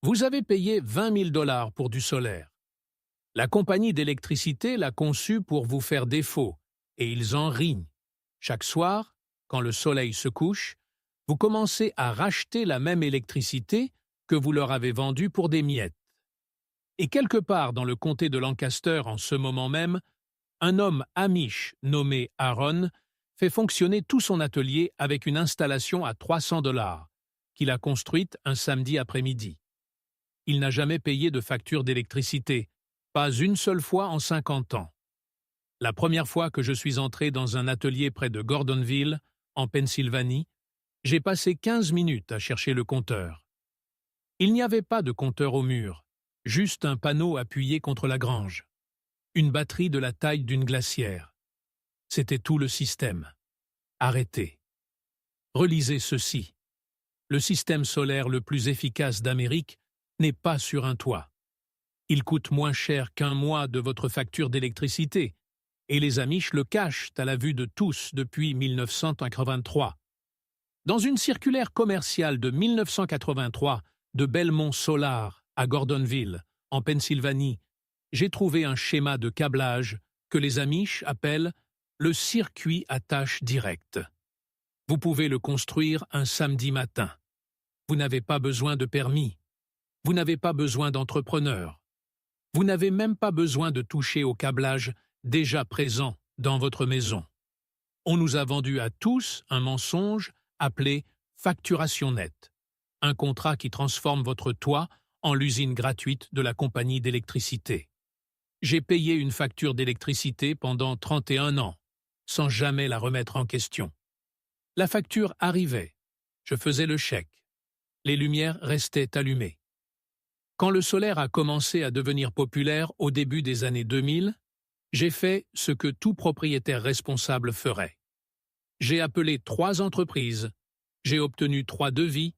Vous avez payé 20 000 dollars pour du solaire. La compagnie d'électricité l'a conçu pour vous faire défaut, et ils en rient. Chaque soir, quand le soleil se couche, vous commencez à racheter la même électricité que vous leur avez vendue pour des miettes. Et quelque part dans le comté de Lancaster en ce moment même, un homme amish nommé Aaron fait fonctionner tout son atelier avec une installation à 300 dollars, qu'il a construite un samedi après-midi. Il n'a jamais payé de facture d'électricité, pas une seule fois en 50 ans. La première fois que je suis entré dans un atelier près de Gordonville, en Pennsylvanie, j'ai passé 15 minutes à chercher le compteur. Il n'y avait pas de compteur au mur, juste un panneau appuyé contre la grange. Une batterie de la taille d'une glacière. C'était tout le système. Arrêtez. Relisez ceci. Le système solaire le plus efficace d'Amérique n'est pas sur un toit. Il coûte moins cher qu'un mois de votre facture d'électricité, et les Amish le cachent à la vue de tous depuis 1983. Dans une circulaire commerciale de 1983 de Belmont Solar à Gordonville, en Pennsylvanie, j'ai trouvé un schéma de câblage que les Amish appellent le circuit à tâche directe. Vous pouvez le construire un samedi matin. Vous n'avez pas besoin de permis. Vous n'avez pas besoin d'entrepreneur. Vous n'avez même pas besoin de toucher au câblage déjà présent dans votre maison. On nous a vendu à tous un mensonge appelé facturation nette, un contrat qui transforme votre toit en l'usine gratuite de la compagnie d'électricité. J'ai payé une facture d'électricité pendant 31 ans, sans jamais la remettre en question. La facture arrivait, je faisais le chèque, les lumières restaient allumées. Quand le solaire a commencé à devenir populaire au début des années 2000, j'ai fait ce que tout propriétaire responsable ferait. J'ai appelé 3 entreprises, j'ai obtenu 3 devis,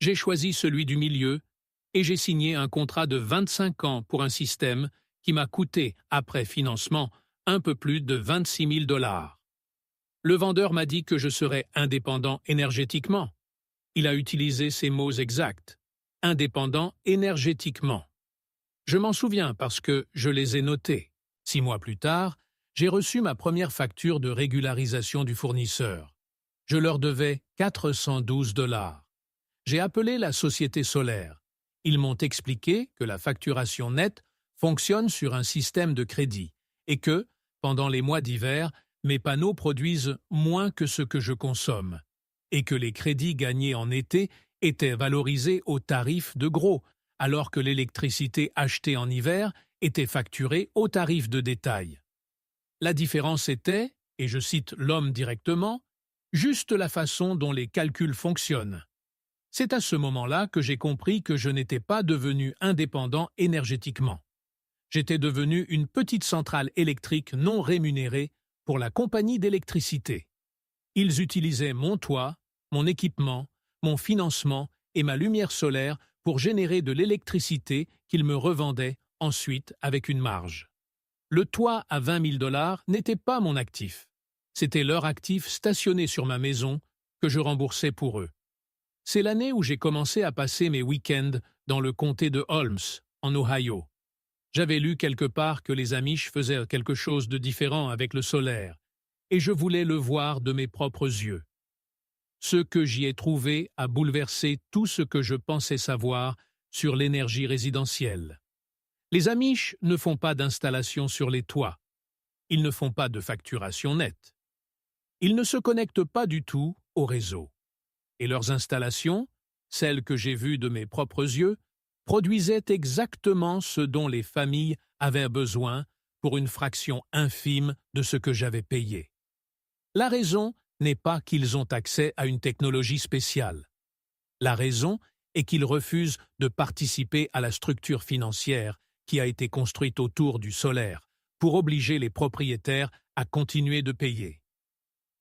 j'ai choisi celui du milieu et j'ai signé un contrat de 25 ans pour un système qui m'a coûté, après financement, un peu plus de 26 000 dollars. Le vendeur m'a dit que je serais indépendant énergétiquement. Il a utilisé ces mots exacts. Indépendant énergétiquement. Je m'en souviens parce que je les ai notés. 6 mois plus tard, j'ai reçu ma première facture de régularisation du fournisseur. Je leur devais 412 dollars. J'ai appelé la société solaire. Ils m'ont expliqué que la facturation nette fonctionne sur un système de crédit et que, pendant les mois d'hiver, mes panneaux produisent moins que ce que je consomme et que les crédits gagnés en été étaient valorisés au tarif de gros, alors que l'électricité achetée en hiver était facturée au tarif de détail. La différence était, et je cite l'homme directement, juste la façon dont les calculs fonctionnent. C'est à ce moment-là que j'ai compris que je n'étais pas devenu indépendant énergétiquement. J'étais devenu une petite centrale électrique non rémunérée pour la compagnie d'électricité. Ils utilisaient mon toit, mon équipement, mon financement et ma lumière solaire pour générer de l'électricité qu'ils me revendaient ensuite avec une marge. Le toit à 20 000 dollars n'était pas mon actif. C'était leur actif stationné sur ma maison que je remboursais pour eux. C'est l'année où j'ai commencé à passer mes week-ends dans le comté de Holmes, en Ohio. J'avais lu quelque part que les Amish faisaient quelque chose de différent avec le solaire, et je voulais le voir de mes propres yeux. Ce que j'y ai trouvé a bouleversé tout ce que je pensais savoir sur l'énergie résidentielle. Les Amish ne font pas d'installation sur les toits. Ils ne font pas de facturation nette. Ils ne se connectent pas du tout au réseau. Et leurs installations, celles que j'ai vues de mes propres yeux, produisaient exactement ce dont les familles avaient besoin pour une fraction infime de ce que j'avais payé. La raison n'est pas qu'ils ont accès à une technologie spéciale. La raison est qu'ils refusent de participer à la structure financière qui a été construite autour du solaire pour obliger les propriétaires à continuer de payer.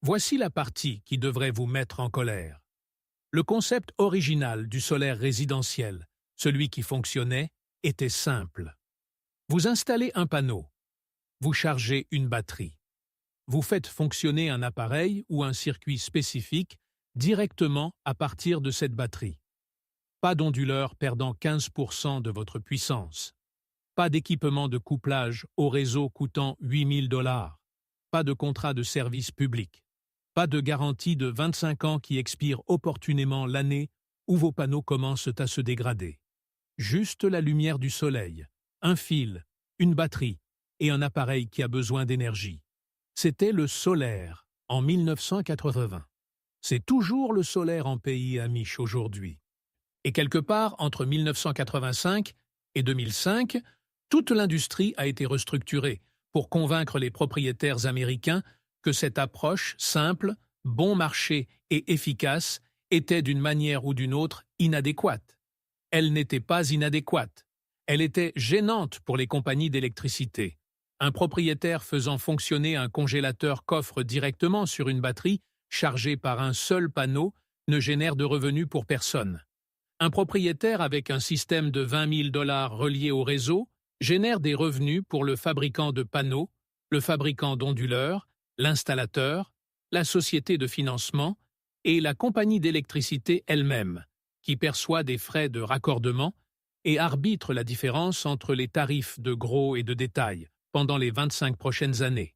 Voici la partie qui devrait vous mettre en colère. Le concept original du solaire résidentiel, celui qui fonctionnait, était simple. Vous installez un panneau. Vous chargez une batterie. Vous faites fonctionner un appareil ou un circuit spécifique directement à partir de cette batterie. pas d'onduleur perdant 15% de votre puissance, pas d'équipement de couplage au réseau coûtant 8 000 $, pas de contrat de service public, pas de garantie de 25 ans qui expire opportunément l'année où vos panneaux commencent à se dégrader. Juste la lumière du soleil, un fil, une batterie et un appareil qui a besoin d'énergie. C'était le solaire en 1980. C'est toujours le solaire en pays amish aujourd'hui. Et quelque part, entre 1985 et 2005, toute l'industrie a été restructurée pour convaincre les propriétaires américains que cette approche simple, bon marché et efficace était d'une manière ou d'une autre inadéquate. Elle n'était pas inadéquate. Elle était gênante pour les compagnies d'électricité. Un propriétaire faisant fonctionner un congélateur coffre directement sur une batterie chargée par un seul panneau ne génère de revenus pour personne. Un propriétaire avec un système de 20 000 $ relié au réseau génère des revenus pour le fabricant de panneaux, le fabricant d'onduleurs, l'installateur, la société de financement et la compagnie d'électricité elle-même, qui perçoit des frais de raccordement et arbitre la différence entre les tarifs de gros et de détail pendant les 25 prochaines années.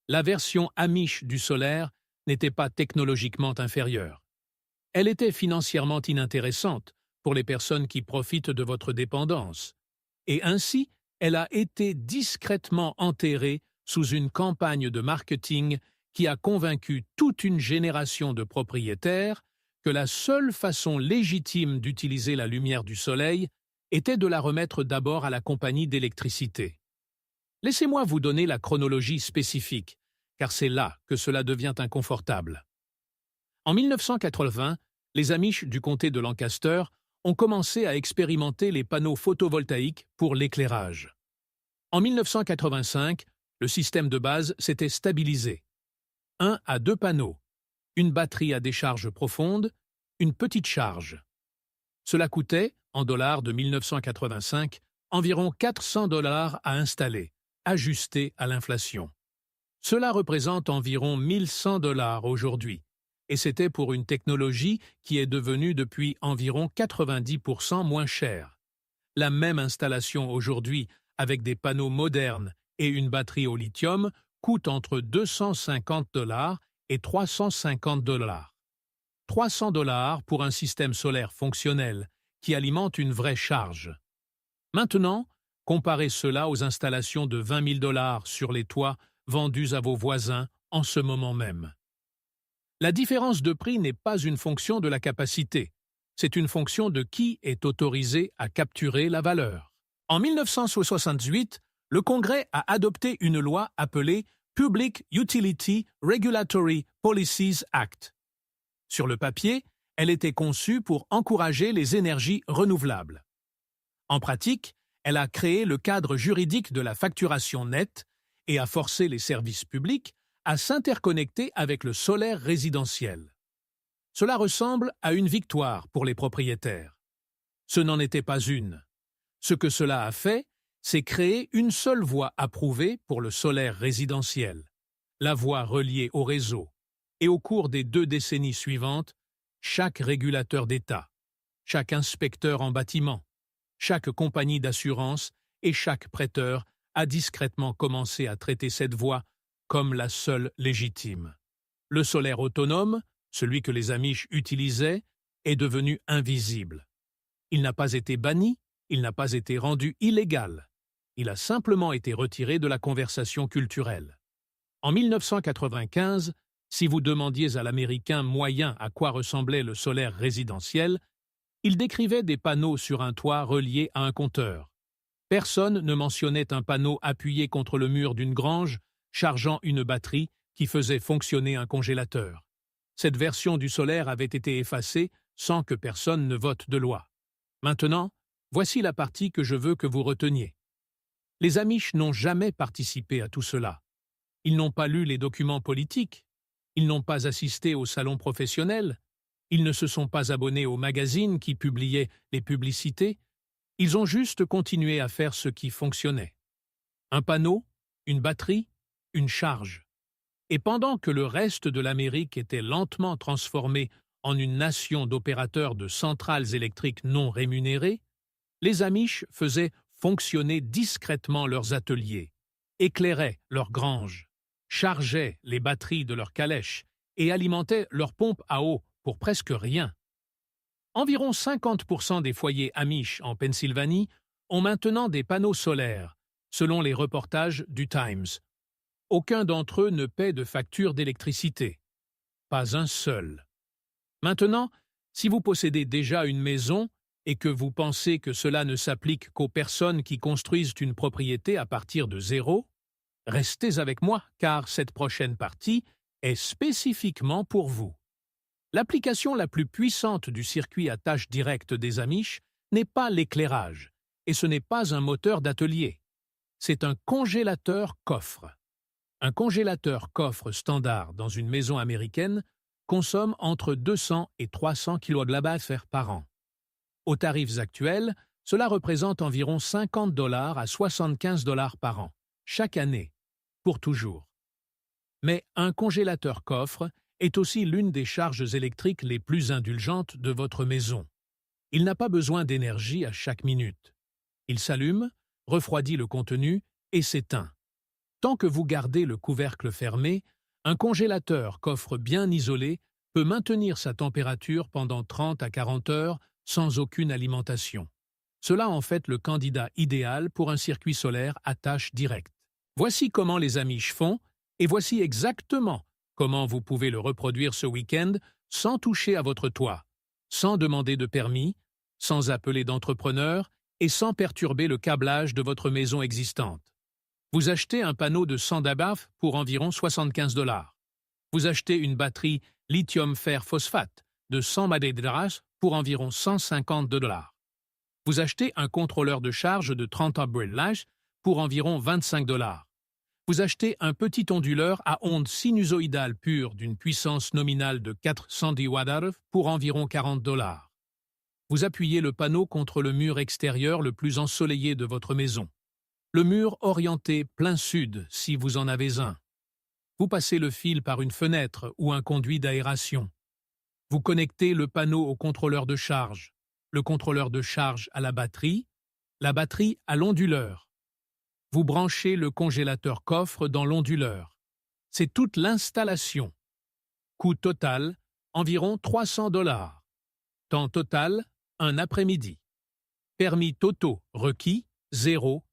La version amish du solaire n'était pas technologiquement inférieure. Elle était financièrement inintéressante pour les personnes qui profitent de votre dépendance, et ainsi elle a été discrètement enterrée sous une campagne de marketing qui a convaincu toute une génération de propriétaires que la seule façon légitime d'utiliser la lumière du soleil était de la remettre d'abord à la compagnie d'électricité. Laissez-moi vous donner la chronologie spécifique, car c'est là que cela devient inconfortable. En 1980, les Amish du comté de Lancaster ont commencé à expérimenter les panneaux photovoltaïques pour l'éclairage. En 1985, le système de base s'était stabilisé. 1 à 2 panneaux, une batterie à décharge profonde, une petite charge. Cela coûtait, en dollars de 1985, environ 400 $ à installer, ajusté à l'inflation. Cela représente environ 1100 $ aujourd'hui, et c'était pour une technologie qui est devenue depuis environ 90% moins chère. La même installation aujourd'hui, avec des panneaux modernes et une batterie au lithium, coûte entre 250 $ et 350 $. 300 $ pour un système solaire fonctionnel qui alimente une vraie charge. Maintenant, comparez cela aux installations de 20 000 $ sur les toits vendus à vos voisins en ce moment même. La différence de prix n'est pas une fonction de la capacité, c'est une fonction de qui est autorisé à capturer la valeur. En 1968, le Congrès a adopté une loi appelée Public Utility Regulatory Policies Act. Sur le papier, elle était conçue pour encourager les énergies renouvelables. En pratique, elle a créé le cadre juridique de la facturation nette et a forcé les services publics à s'interconnecter avec le solaire résidentiel. Cela ressemble à une victoire pour les propriétaires. Ce n'en était pas une. Ce que cela a fait, c'est créer une seule voie approuvée pour le solaire résidentiel, la voie reliée au réseau, et au cours des 2 décennies suivantes, chaque régulateur d'État, chaque inspecteur en bâtiment, chaque compagnie d'assurance et chaque prêteur a discrètement commencé à traiter cette voie comme la seule légitime. Le solaire autonome, celui que les Amish utilisaient, est devenu invisible. Il n'a pas été banni, il n'a pas été rendu illégal. Il a simplement été retiré de la conversation culturelle. En 1995, si vous demandiez à l'Américain moyen à quoi ressemblait le solaire résidentiel, il décrivait des panneaux sur un toit reliés à un compteur. Personne ne mentionnait un panneau appuyé contre le mur d'une grange chargeant une batterie qui faisait fonctionner un congélateur. Cette version du solaire avait été effacée sans que personne ne vote de loi. Maintenant, voici la partie que je veux que vous reteniez. Les Amish n'ont jamais participé à tout cela. Ils n'ont pas lu les documents politiques, ils n'ont pas assisté au salon professionnel, ils ne se sont pas abonnés aux magazines qui publiaient les publicités, ils ont juste continué à faire ce qui fonctionnait. Un panneau, une batterie, une charge. Et pendant que le reste de l'Amérique était lentement transformé en une nation d'opérateurs de centrales électriques non rémunérés, les Amish faisaient fonctionner discrètement leurs ateliers, éclairaient leurs granges, chargeaient les batteries de leurs calèches et alimentaient leurs pompes à eau pour presque rien. Environ 50% des foyers Amish en Pennsylvanie ont maintenant des panneaux solaires, selon les reportages du Times. Aucun d'entre eux ne paie de facture d'électricité. Pas un seul. Maintenant, si vous possédez déjà une maison et que vous pensez que cela ne s'applique qu'aux personnes qui construisent une propriété à partir de zéro, restez avec moi car cette prochaine partie est spécifiquement pour vous. L'application la plus puissante du circuit à tâche directe des Amish n'est pas l'éclairage, et ce n'est pas un moteur d'atelier. C'est un congélateur coffre. Un congélateur coffre standard dans une maison américaine consomme entre 200 et 300 kWh par an. Aux tarifs actuels, cela représente environ 50 $ à 75 $ par an, chaque année, pour toujours. Mais un congélateur coffre est aussi l'une des charges électriques les plus indulgentes de votre maison. Il n'a pas besoin d'énergie à chaque minute. Il s'allume, refroidit le contenu et s'éteint. Tant que vous gardez le couvercle fermé, un congélateur coffre bien isolé peut maintenir sa température pendant 30 à 40 heures sans aucune alimentation. Cela en fait le candidat idéal pour un circuit solaire à tâche directe. Voici comment les Amish font et voici exactement comment vous pouvez le reproduire ce week-end sans toucher à votre toit, sans demander de permis, sans appeler d'entrepreneur et sans perturber le câblage de votre maison existante. Vous achetez un panneau de 100 d'ABAF pour environ 75 $. Vous achetez une batterie lithium-fer-phosphate de 100 mAh pour environ 150 $. Vous achetez un contrôleur de charge de 30 amperes pour environ 25 $. Vous achetez un petit onduleur à ondes sinusoïdales pures d'une puissance nominale de 410 Wh pour environ 40 $. Vous appuyez le panneau contre le mur extérieur le plus ensoleillé de votre maison. Le mur orienté plein sud si vous en avez un. Vous passez le fil par une fenêtre ou un conduit d'aération. Vous connectez le panneau au contrôleur de charge, le contrôleur de charge à la batterie à l'onduleur. Vous branchez le congélateur coffre dans l'onduleur. C'est toute l'installation. Coût total, environ 300 $. Temps total, un après-midi. Permis totaux requis, 0,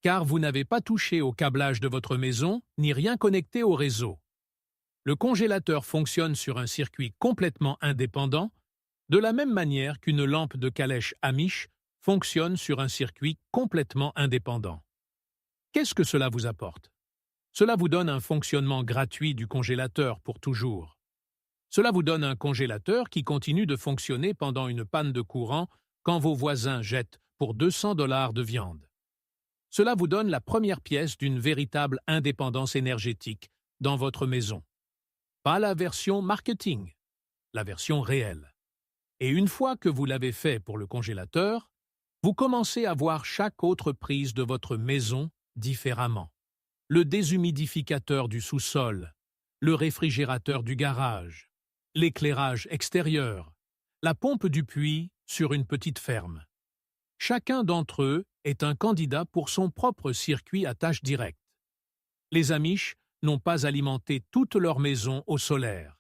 car vous n'avez pas touché au câblage de votre maison ni rien connecté au réseau. Le congélateur fonctionne sur un circuit complètement indépendant, de la même manière qu'une lampe de calèche Amish fonctionne sur un circuit complètement indépendant. Qu'est-ce que cela vous apporte? Cela vous donne un fonctionnement gratuit du congélateur pour toujours. Cela vous donne un congélateur qui continue de fonctionner pendant une panne de courant quand vos voisins jettent pour 200 $ de viande. Cela vous donne la première pièce d'une véritable indépendance énergétique dans votre maison. Pas la version marketing, la version réelle. Et une fois que vous l'avez fait pour le congélateur, vous commencez à voir chaque autre prise de votre maison différemment. Le déshumidificateur du sous-sol, le réfrigérateur du garage, l'éclairage extérieur, la pompe du puits sur une petite ferme. Chacun d'entre eux est un candidat pour son propre circuit à tâche directe. Les Amish n'ont pas alimenté toute leur maison au solaire.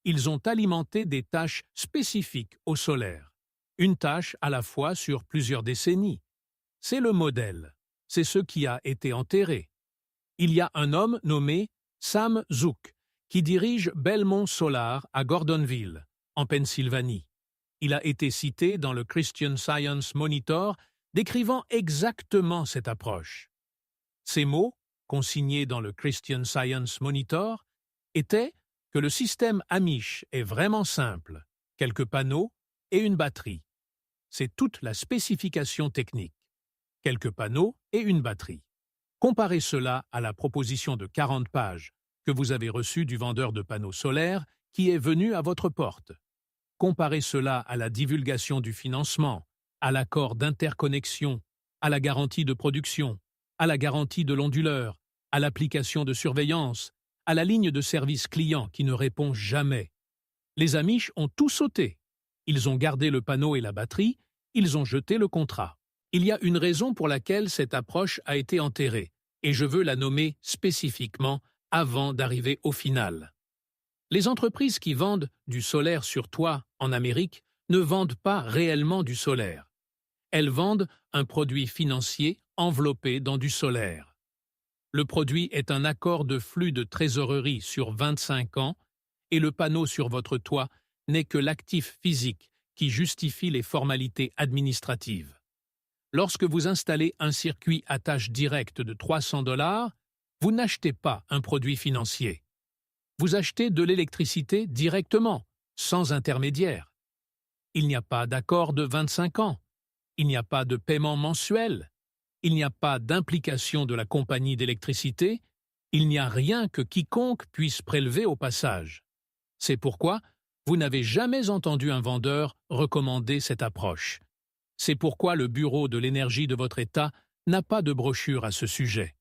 Ils ont alimenté des tâches spécifiques au solaire, une tâche à la fois sur plusieurs décennies. C'est le modèle, c'est ce qui a été enterré. Il y a un homme nommé Sam Zook qui dirige Belmont Solar à Gordonville, en Pennsylvanie. Il a été cité dans le Christian Science Monitor décrivant exactement cette approche. Ces mots, consignés dans le Christian Science Monitor, étaient que le système Amish est vraiment simple, quelques panneaux et une batterie. C'est toute la spécification technique. Quelques panneaux et une batterie. Comparez cela à la proposition de 40 pages que vous avez reçue du vendeur de panneaux solaires qui est venu à votre porte. Comparez cela à la divulgation du financement, à l'accord d'interconnexion, à la garantie de production, à la garantie de l'onduleur, à l'application de surveillance, à la ligne de service client qui ne répond jamais. Les Amish ont tout sauté. Ils ont gardé le panneau et la batterie, ils ont jeté le contrat. Il y a une raison pour laquelle cette approche a été enterrée, et je veux la nommer spécifiquement avant d'arriver au final. Les entreprises qui vendent du solaire sur toit en Amérique ne vendent pas réellement du solaire. Elles vendent un produit financier enveloppé dans du solaire. Le produit est un accord de flux de trésorerie sur 25 ans et le panneau sur votre toit n'est que l'actif physique qui justifie les formalités administratives. Lorsque vous installez un circuit à tâche directe de $300, vous n'achetez pas un produit financier. Vous achetez de l'électricité directement, sans intermédiaire. Il n'y a pas d'accord de 25 ans. Il n'y a pas de paiement mensuel. Il n'y a pas d'implication de la compagnie d'électricité. Il n'y a rien que quiconque puisse prélever au passage. C'est pourquoi vous n'avez jamais entendu un vendeur recommander cette approche. C'est pourquoi le Bureau de l'énergie de votre État n'a pas de brochure à ce sujet.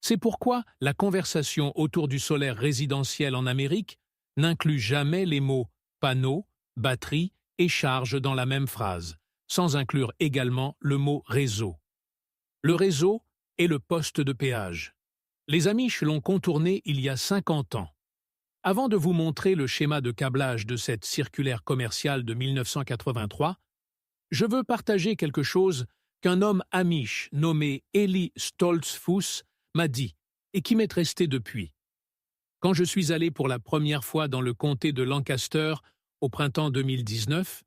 C'est pourquoi la conversation autour du solaire résidentiel en Amérique n'inclut jamais les mots panneau, batterie et charge dans la même phrase, sans inclure également le mot réseau. Le réseau est le poste de péage. Les Amish l'ont contourné il y a 50 ans. Avant de vous montrer le schéma de câblage de cette circulaire commerciale de 1983, je veux partager quelque chose qu'un homme Amish nommé Eli Stoltzfus m'a dit et qui m'est resté depuis. Quand je suis allé pour la première fois dans le comté de Lancaster au printemps 2019,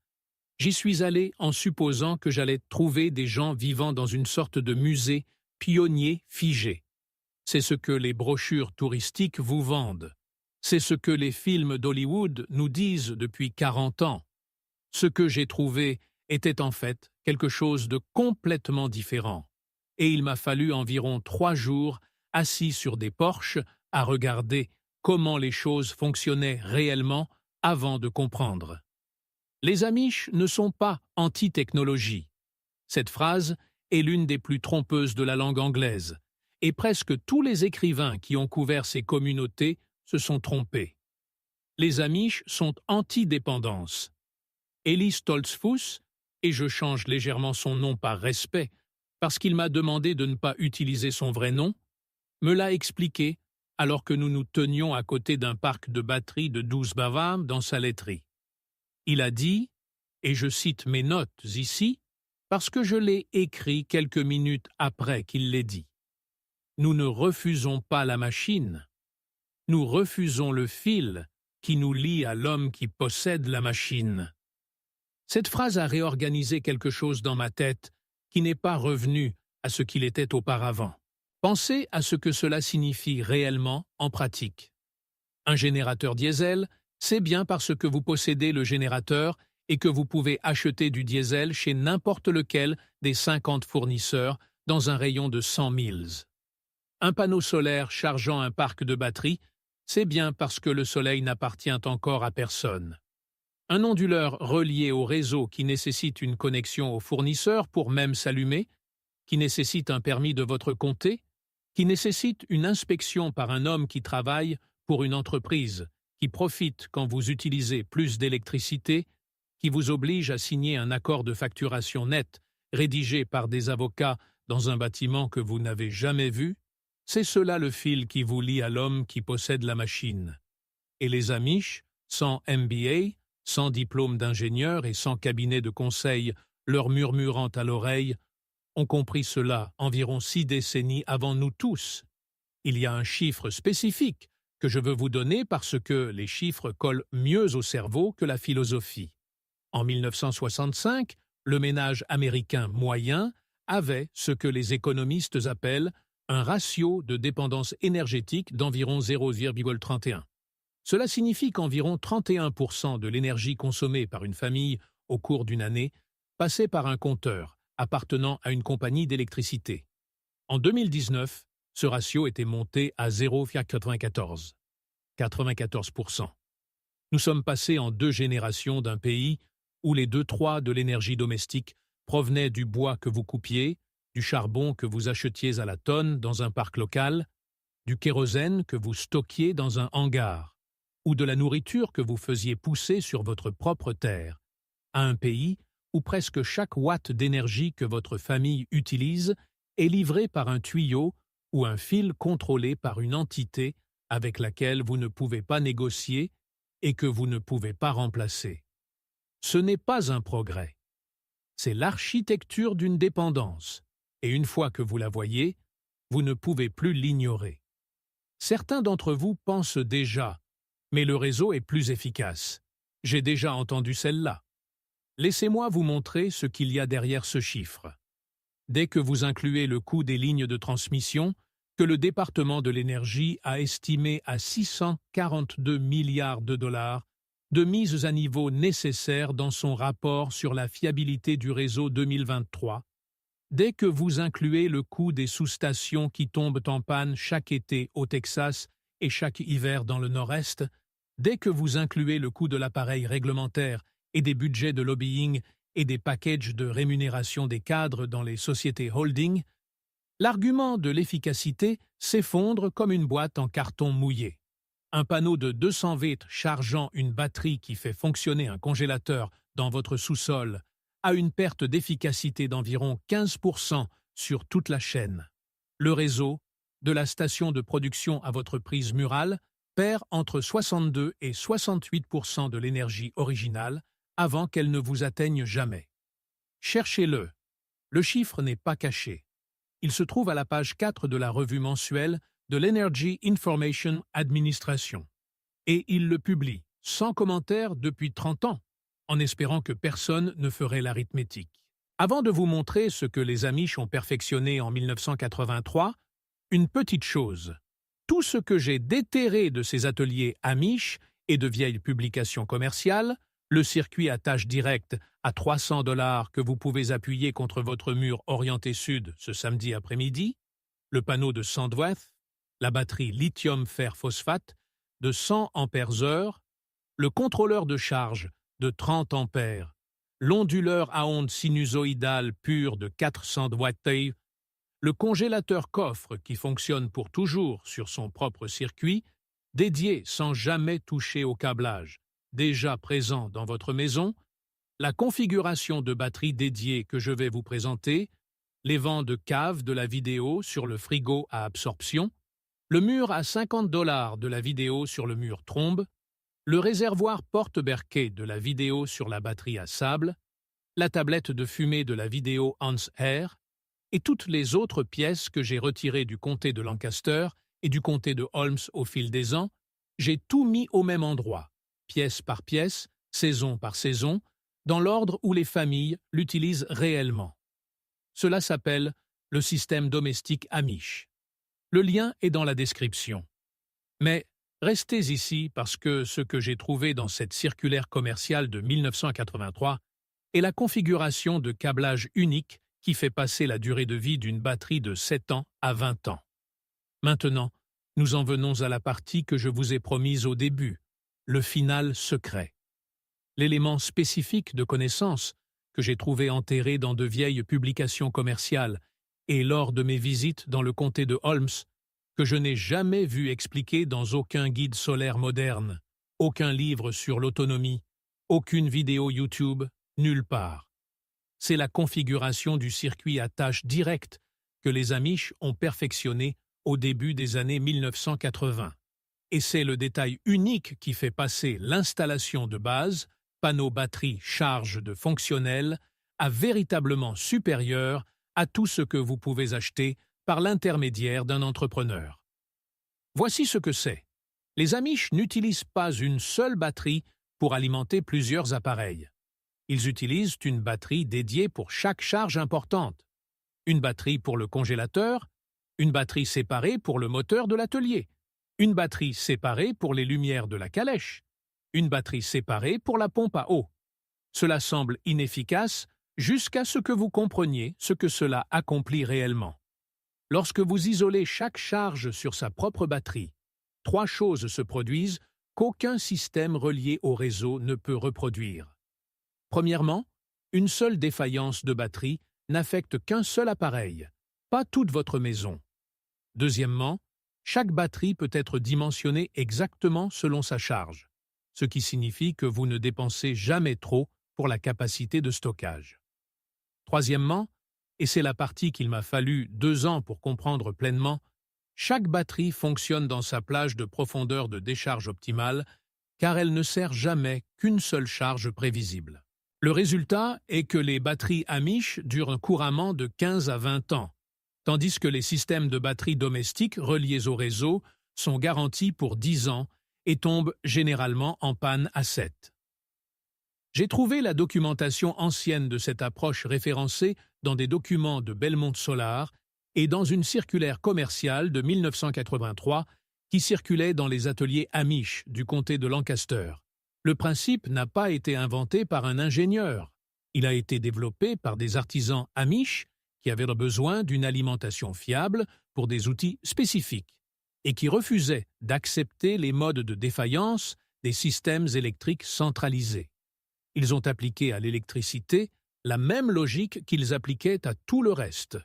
j'y suis allé en supposant que j'allais trouver des gens vivant dans une sorte de musée pionnier figé. C'est ce que les brochures touristiques vous vendent. C'est ce que les films d'Hollywood nous disent depuis 40 ans. Ce que j'ai trouvé était en fait quelque chose de complètement différent. Et il m'a fallu environ 3 jours assis sur des porches à regarder comment les choses fonctionnaient réellement avant de comprendre. Les Amish ne sont pas anti-technologie. Cette phrase est l'une des plus trompeuses de la langue anglaise, et presque tous les écrivains qui ont couvert ces communautés se sont trompés. Les Amish sont anti-dépendance. Eli Stoltzfus, et je change légèrement son nom par respect, parce qu'il m'a demandé de ne pas utiliser son vrai nom, me l'a expliqué alors que nous nous tenions à côté d'un parc de batterie de 12 Bavam dans sa laiterie. Il a dit, et je cite mes notes ici, parce que je l'ai écrit quelques minutes après qu'il l'ait dit. Nous ne refusons pas la machine, nous refusons le fil qui nous lie à l'homme qui possède la machine. Cette phrase a réorganisé quelque chose dans ma tête qui n'est pas revenu à ce qu'il était auparavant. Pensez à ce que cela signifie réellement en pratique. Un générateur diesel, c'est bien parce que vous possédez le générateur et que vous pouvez acheter du diesel chez n'importe lequel des 50 fournisseurs dans un rayon de 100 milles. Un panneau solaire chargeant un parc de batterie, c'est bien parce que le soleil n'appartient encore à personne. Un onduleur relié au réseau qui nécessite une connexion au fournisseur pour même s'allumer, qui nécessite un permis de votre comté, qui nécessite une inspection par un homme qui travaille pour une entreprise, qui profite quand vous utilisez plus d'électricité, qui vous oblige à signer un accord de facturation net rédigé par des avocats dans un bâtiment que vous n'avez jamais vu, c'est cela le fil qui vous lie à l'homme qui possède la machine. Et les Amish, sans MBA, sans diplôme d'ingénieur et sans cabinet de conseil leur murmurant à l'oreille, ont compris cela environ 6 décennies avant nous tous. Il y a un chiffre spécifique que je veux vous donner parce que les chiffres collent mieux au cerveau que la philosophie. En 1965, le ménage américain moyen avait ce que les économistes appellent un ratio de dépendance énergétique d'environ 0,31. Cela signifie qu'environ 31% de l'énergie consommée par une famille au cours d'une année passait par un compteur appartenant à une compagnie d'électricité. En 2019, ce ratio était monté à 0,94. 94%. Nous sommes passés en 2 générations d'un pays où les 2/3 de l'énergie domestique provenaient du bois que vous coupiez, du charbon que vous achetiez à la tonne dans un parc local, du kérosène que vous stockiez dans un hangar. ou de la nourriture que vous faisiez pousser sur votre propre terre, à un pays où presque chaque watt d'énergie que votre famille utilise est livré par un tuyau ou un fil contrôlé par une entité avec laquelle vous ne pouvez pas négocier et que vous ne pouvez pas remplacer. Ce n'est pas un progrès. C'est l'architecture d'une dépendance, et une fois que vous la voyez, vous ne pouvez plus l'ignorer. Certains d'entre vous pensent déjà, mais le réseau est plus efficace. J'ai déjà entendu celle-là. Laissez-moi vous montrer ce qu'il y a derrière ce chiffre. Dès que vous incluez le coût des lignes de transmission, que le département de l'énergie a estimé à 642 milliards de dollars, de mises à niveau nécessaires dans son rapport sur la fiabilité du réseau 2023, dès que vous incluez le coût des sous-stations qui tombent en panne chaque été au Texas et chaque hiver dans le Nord-Est, dès que vous incluez le coût de l'appareil réglementaire et des budgets de lobbying et des packages de rémunération des cadres dans les sociétés holding, l'argument de l'efficacité s'effondre comme une boîte en carton mouillé. Un panneau de 200 volts chargeant une batterie qui fait fonctionner un congélateur dans votre sous-sol a une perte d'efficacité d'environ 15% sur toute la chaîne. Le réseau, de la station de production à votre prise murale, perd entre 62 et 68% de l'énergie originale avant qu'elle ne vous atteigne jamais. Cherchez-le. Le chiffre n'est pas caché. Il se trouve à la page 4 de la revue mensuelle de l'Energy Information Administration. Et il le publie, sans commentaire depuis 30 ans, en espérant que personne ne ferait l'arithmétique. Avant de vous montrer ce que les Amish ont perfectionné en 1983, une petite chose. Tout ce que j'ai déterré de ces ateliers Amish et de vieilles publications commerciales, le circuit à tâche directe à 300 $ que vous pouvez appuyer contre votre mur orienté sud ce samedi après-midi, le panneau de 100 watts, la batterie lithium-fer-phosphate de 100 ampères-heure, le contrôleur de charge de 30 ampères, l'onduleur à ondes sinusoïdales pure de 400 watts, le congélateur coffre qui fonctionne pour toujours sur son propre circuit, dédié sans jamais toucher au câblage, déjà présent dans votre maison, la configuration de batterie dédiée que je vais vous présenter, les vents de cave de la vidéo sur le frigo à absorption, le mur à 50 $ de la vidéo sur le mur trombe, le réservoir porte-berquet de la vidéo sur la batterie à sable, la tablette de fumée de la vidéo Hans Air, et toutes les autres pièces que j'ai retirées du comté de Lancaster et du comté de Holmes au fil des ans, j'ai tout mis au même endroit, pièce par pièce, saison par saison, dans l'ordre où les familles l'utilisent réellement. Cela s'appelle le système domestique Amish. Le lien est dans la description. Mais restez ici parce que ce que j'ai trouvé dans cette circulaire commerciale de 1983 est la configuration de câblage unique qui fait passer la durée de vie d'une batterie de 7 ans à 20 ans. Maintenant, nous en venons à la partie que je vous ai promise au début, le final secret. L'élément spécifique de connaissance que j'ai trouvé enterré dans de vieilles publications commerciales et lors de mes visites dans le comté de Holmes, que je n'ai jamais vu expliqué dans aucun guide solaire moderne, aucun livre sur l'autonomie, aucune vidéo YouTube, nulle part. C'est la configuration du circuit à tâche directe que les Amish ont perfectionné au début des années 1980. Et c'est le détail unique qui fait passer l'installation de base, panneau batterie charge de fonctionnel, à véritablement supérieur à tout ce que vous pouvez acheter par l'intermédiaire d'un entrepreneur. Voici ce que c'est. Les Amish n'utilisent pas une seule batterie pour alimenter plusieurs appareils. Ils utilisent une batterie dédiée pour chaque charge importante. Une batterie pour le congélateur, une batterie séparée pour le moteur de l'atelier, une batterie séparée pour les lumières de la calèche, une batterie séparée pour la pompe à eau. Cela semble inefficace jusqu'à ce que vous compreniez ce que cela accomplit réellement. Lorsque vous isolez chaque charge sur sa propre batterie, 3 choses se produisent qu'aucun système relié au réseau ne peut reproduire. Premièrement, une seule défaillance de batterie n'affecte qu'un seul appareil, pas toute votre maison. Deuxièmement, Chaque batterie peut être dimensionnée exactement selon sa charge, ce qui signifie que vous ne dépensez jamais trop pour la capacité de stockage. Troisièmement, et c'est la partie qu'il m'a fallu 2 ans pour comprendre pleinement, chaque batterie fonctionne dans sa plage de profondeur de décharge optimale car elle ne sert jamais qu'une seule charge prévisible. Le résultat est que les batteries Amish durent couramment de 15 à 20 ans, tandis que les systèmes de batteries domestiques reliés au réseau sont garantis pour 10 ans et tombent généralement en panne à 7. J'ai trouvé la documentation ancienne de cette approche référencée dans des documents de Belmont Solar et dans une circulaire commerciale de 1983 qui circulait dans les ateliers Amish du comté de Lancaster. Le principe n'a pas été inventé par un ingénieur. Il a été développé par des artisans Amish qui avaient besoin d'une alimentation fiable pour des outils spécifiques et qui refusaient d'accepter les modes de défaillance des systèmes électriques centralisés. Ils ont appliqué à l'électricité la même logique qu'ils appliquaient à tout le reste.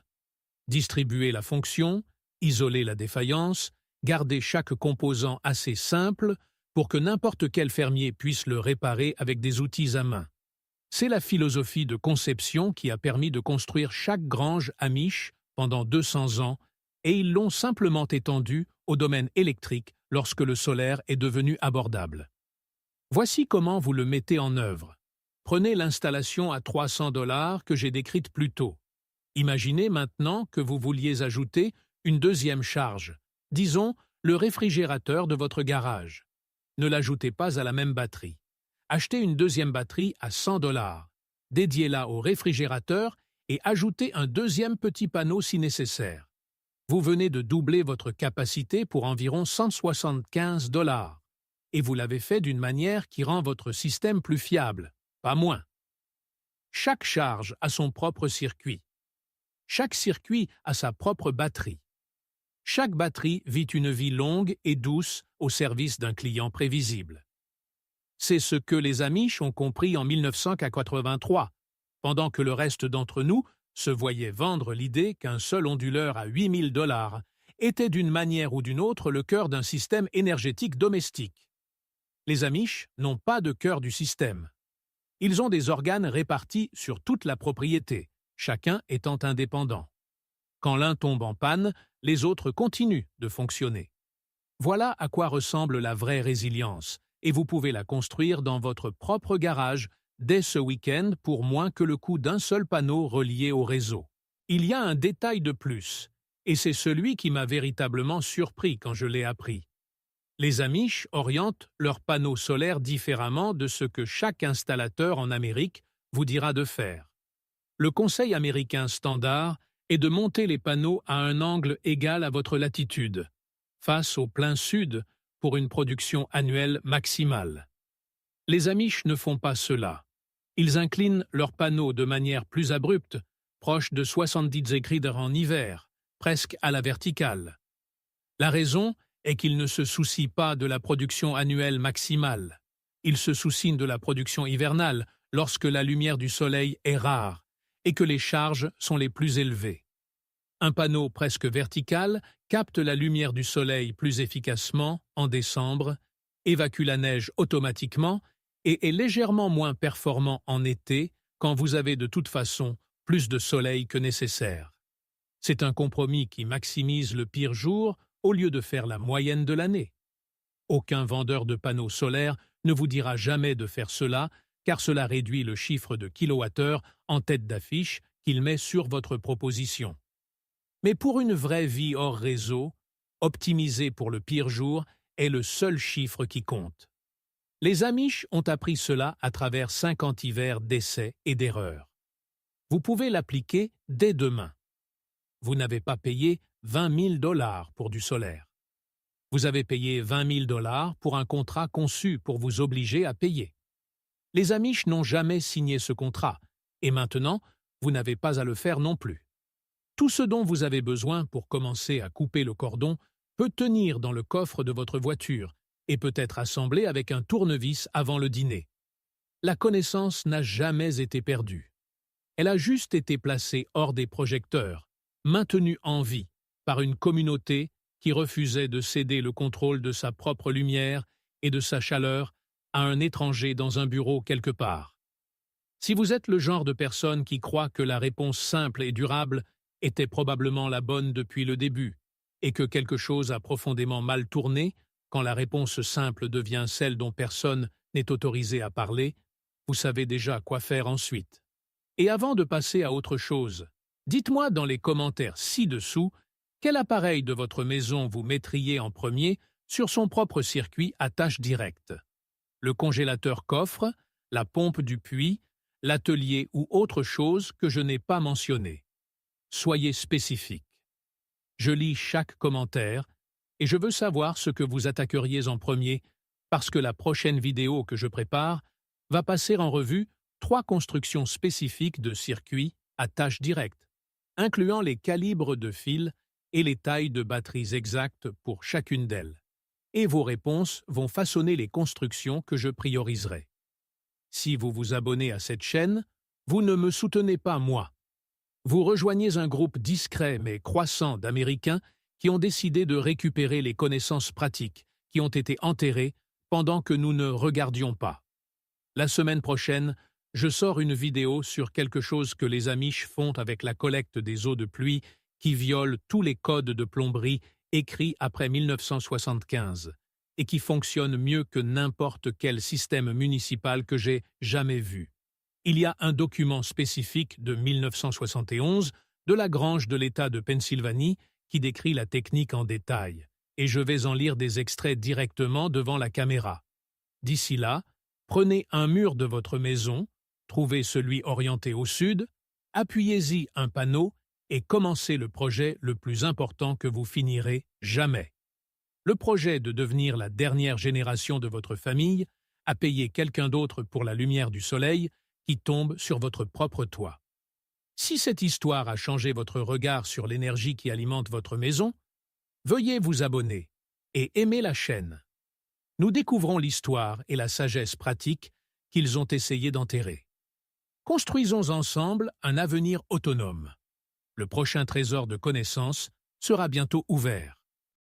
Distribuer la fonction, isoler la défaillance, garder chaque composant assez simple pour que n'importe quel fermier puisse le réparer avec des outils à main. C'est la philosophie de conception qui a permis de construire chaque grange Amish pendant 200 ans et ils l'ont simplement étendue au domaine électrique lorsque le solaire est devenu abordable. Voici comment vous le mettez en œuvre. Prenez l'installation à $300 que j'ai décrite plus tôt. Imaginez maintenant que vous vouliez ajouter une deuxième charge, disons le réfrigérateur de votre garage. Ne l'ajoutez pas à la même batterie. Achetez une deuxième batterie à $100, dédiez-la au réfrigérateur et ajoutez un deuxième petit panneau si nécessaire. Vous venez de doubler votre capacité pour environ $175 et vous l'avez fait d'une manière qui rend votre système plus fiable, pas moins. Chaque charge a son propre circuit. Chaque circuit a sa propre batterie. Chaque batterie vit une vie longue et douce au service d'un client prévisible. C'est ce que les Amish ont compris en 1983, pendant que le reste d'entre nous se voyait vendre l'idée qu'un seul onduleur à $8000 était d'une manière ou d'une autre le cœur d'un système énergétique domestique. Les Amish n'ont pas de cœur du système. Ils ont des organes répartis sur toute la propriété, chacun étant indépendant. Quand l'un tombe en panne, les autres continuent de fonctionner. Voilà à quoi ressemble la vraie résilience, et vous pouvez la construire dans votre propre garage dès ce week-end pour moins que le coût d'un seul panneau relié au réseau. Il y a un détail de plus, et c'est celui qui m'a véritablement surpris quand je l'ai appris. Les Amish orientent leurs panneaux solaires différemment de ce que chaque installateur en Amérique vous dira de faire. Le conseil américain standard est de monter les panneaux à un angle égal à votre latitude, face au plein sud pour une production annuelle maximale. Les Amish ne font pas cela. Ils inclinent leurs panneaux de manière plus abrupte, proche de 70 degrés en hiver, presque à la verticale. La raison est qu'ils ne se soucient pas de la production annuelle maximale. Ils se soucient de la production hivernale lorsque la lumière du soleil est rare et que les charges sont les plus élevées. Un panneau presque vertical capte la lumière du soleil plus efficacement en décembre, évacue la neige automatiquement et est légèrement moins performant en été quand vous avez de toute façon plus de soleil que nécessaire. C'est un compromis qui maximise le pire jour au lieu de faire la moyenne de l'année. Aucun vendeur de panneaux solaires ne vous dira jamais de faire cela, car cela réduit le chiffre de kilowattheure en tête d'affiche qu'il met sur votre proposition. Mais pour une vraie vie hors réseau, optimiser pour le pire jour est le seul chiffre qui compte. Les Amish ont appris cela à travers 50 hivers d'essais et d'erreurs. Vous pouvez l'appliquer dès demain. Vous n'avez pas payé $20 000 pour du solaire. Vous avez payé $20 000 pour un contrat conçu pour vous obliger à payer. Les Amish n'ont jamais signé ce contrat, et maintenant, vous n'avez pas à le faire non plus. Tout ce dont vous avez besoin pour commencer à couper le cordon peut tenir dans le coffre de votre voiture et peut être assemblé avec un tournevis avant le dîner. La connaissance n'a jamais été perdue. Elle a juste été placée hors des projecteurs, maintenue en vie par une communauté qui refusait de céder le contrôle de sa propre lumière et de sa chaleur à un étranger dans un bureau quelque part. Si vous êtes le genre de personne qui croit que la réponse simple et durable était probablement la bonne depuis le début, et que quelque chose a profondément mal tourné quand la réponse simple devient celle dont personne n'est autorisé à parler, vous savez déjà quoi faire ensuite. Et avant de passer à autre chose, dites-moi dans les commentaires ci-dessous quel appareil de votre maison vous mettriez en premier sur son propre circuit à tâche directe. Le congélateur coffre, la pompe du puits, l'atelier ou autre chose que je n'ai pas mentionné. Soyez spécifique. Je lis chaque commentaire et je veux savoir ce que vous attaqueriez en premier parce que la prochaine vidéo que je prépare va passer en revue 3 constructions spécifiques de circuits à tâche directe, incluant les calibres de fils et les tailles de batteries exactes pour chacune d'elles. Et vos réponses vont façonner les constructions que je prioriserai. Si vous vous abonnez à cette chaîne, vous ne me soutenez pas moi. Vous rejoignez un groupe discret mais croissant d'Américains qui ont décidé de récupérer les connaissances pratiques qui ont été enterrées pendant que nous ne regardions pas. La semaine prochaine, je sors une vidéo sur quelque chose que les Amish font avec la collecte des eaux de pluie qui viole tous les codes de plomberie écrits après 1975 et qui fonctionne mieux que n'importe quel système municipal que j'ai jamais vu. Il y a un document spécifique de 1971 de la Grange de l'État de Pennsylvanie qui décrit la technique en détail, et je vais en lire des extraits directement devant la caméra. D'ici là, prenez un mur de votre maison, trouvez celui orienté au sud, appuyez-y un panneau et commencez le projet le plus important que vous finirez jamais. Le projet de devenir la dernière génération de votre famille à payer quelqu'un d'autre pour la lumière du soleil qui tombe sur votre propre toit. Si cette histoire a changé votre regard sur l'énergie qui alimente votre maison, veuillez vous abonner et aimer la chaîne. Nous découvrons l'histoire et la sagesse pratique qu'ils ont essayé d'enterrer. Construisons ensemble un avenir autonome. Le prochain trésor de connaissances sera bientôt ouvert.